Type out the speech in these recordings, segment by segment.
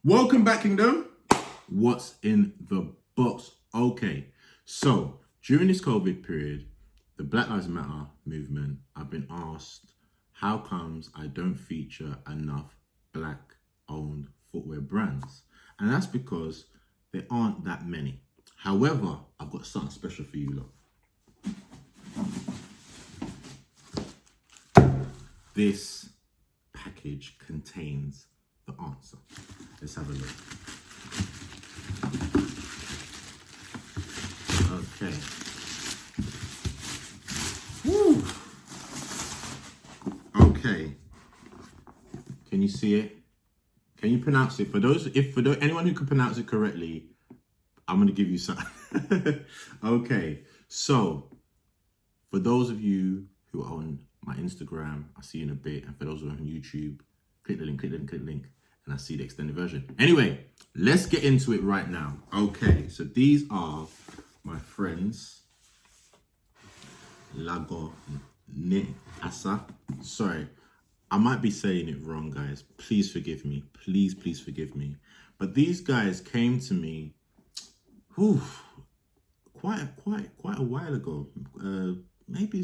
Welcome back, Kingdom. What's in the box? Okay, so during this COVID period, the Black Lives Matter movement, I've been asked how comes I don't feature enough black-owned footwear brands, and that's because there aren't that many. However, I've got something special for you lot. This package contains the answer. Let's have a look. Okay. Woo. Okay. Can you see it? Can you pronounce it? For anyone who can pronounce it correctly, I'm gonna give you something. Okay. So, for those of you who are on my Instagram, I'll see you in a bit, and for those who are on YouTube, click the link, and I see the extended version. Anyway, let's get into it right now. Okay, so these are my friends, Lagoniassa. Sorry, I might be saying it wrong, guys. Please forgive me. Please forgive me. But these guys came to me, quite a while ago. Maybe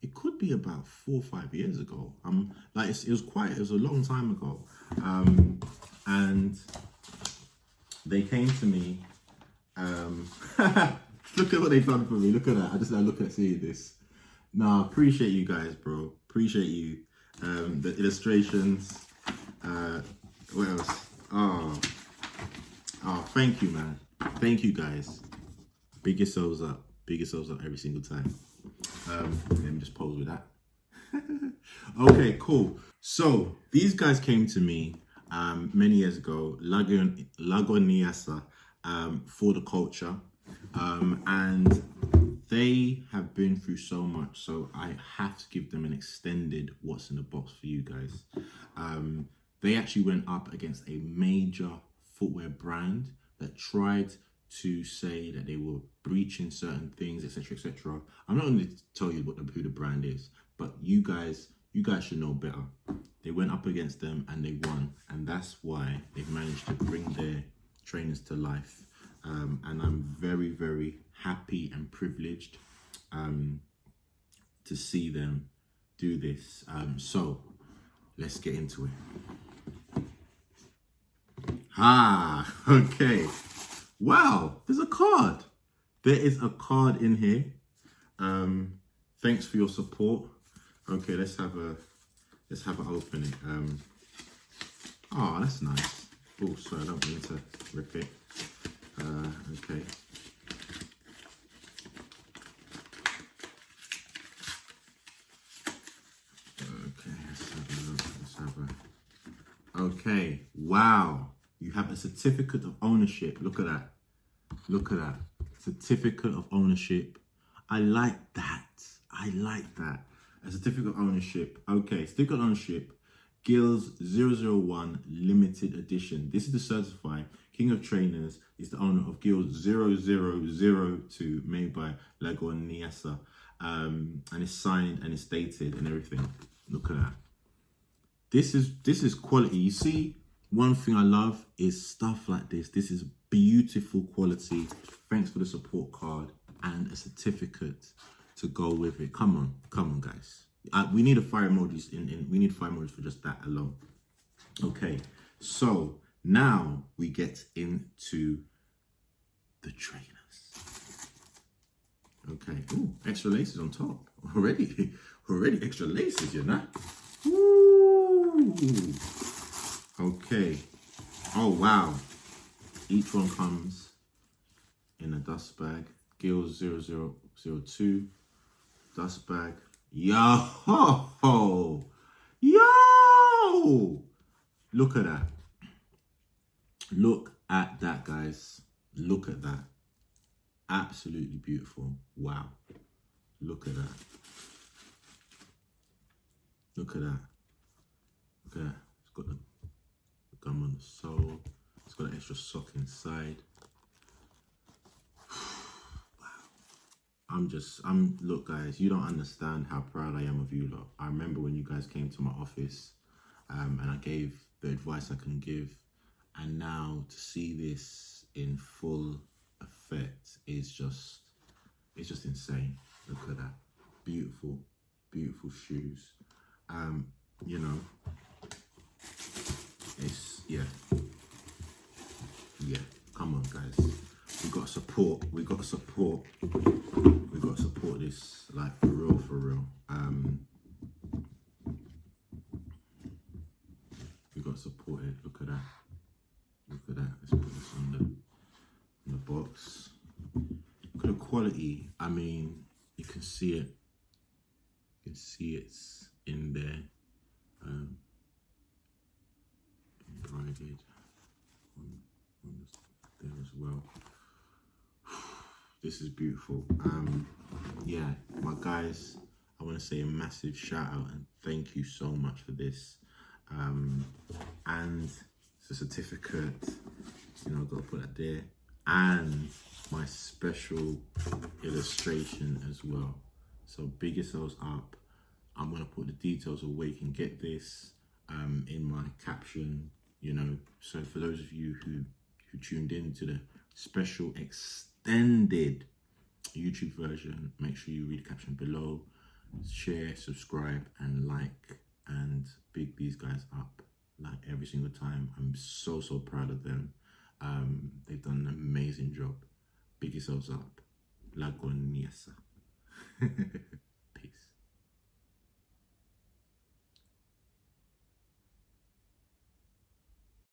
it could be about 4 or 5 years ago. It was a long time ago. And they came to me. Look at what they've done for me. Look at that. I just now look at seeing this. Nah, appreciate you guys, bro. Appreciate you. The illustrations. What else? Oh, thank you, man. Thank you, guys. Big yourselves up. Big yourselves up every single time. Let me just pose with that. Okay, cool. So these guys came to me many years ago, Lagoniassa, for the culture, and they have been through so much. So I have to give them an extended what's in the box for you guys. They actually went up against a major footwear brand that tried to say that they were breaching certain things, etc., etc. I'm not going to tell you who the brand is, but you guys should know better. They went up against them and they won, and that's why they've managed to bring their trainers to life. And I'm very, very happy and privileged to see them do this. So let's get into it. Okay. Wow, there's a card. There is a card in here. Thanks for your support. Okay, let's have a opening. Oh, that's nice. Oh, sorry, I don't mean to rip it. Okay. Okay, let's have a. Okay, wow. You have a certificate of ownership. Look at that. Look at that. Certificate of ownership. I like that. A certificate of ownership. Okay, certificate of ownership. Gills 001 limited edition. This is to certify King of Trainers is the owner of Gills 0002 made by Lagoniassa. And it's signed and it's dated and everything. Look at that. This is quality. You see, one thing I love is stuff like this. This is beautiful quality. Thanks for the support card and a certificate to go with it. Come on, guys. We need a fire emojis we need fire emojis for just that alone. Okay, so now we get into the trainers. Okay. Ooh, extra laces on top. Already extra laces, you know? Ooh. Okay. Oh, wow. Each one comes in a dust bag. Gills 0002 dust bag. Yo! Look at that. Look at that, guys. Look at that. Absolutely beautiful. Wow. Look at that. Look at that. Look at that. It's got the gum on the sole. It's got an extra sock inside. Wow. Look, guys, you don't understand how proud I am of you lot. I remember when you guys came to my office and I gave the advice I can give, and now to see this in full effect is just, it's just insane. Look at that, beautiful, beautiful shoes. You know, it's, yeah, come on guys, we got to support, we got to support this, like, for real. We got to support it. Look at that, let's put this on the box. Look at the quality. I mean, you can see it, it's in there, embroidered on there as well. This is beautiful. Yeah, my guys, I want to say a massive shout out and thank you so much for this. And it's a certificate, you know, I've got to put that there, and my special illustration as well. So big yourselves up. I'm gonna put the details of where you can get this in my caption, you know. So for those of you who tuned in to the special extended YouTube version, make sure you read the caption below, share, subscribe, and like, and big these guys up like every single time. I'm so proud of them. They've done an amazing job. Big yourselves up. Lagoniassa.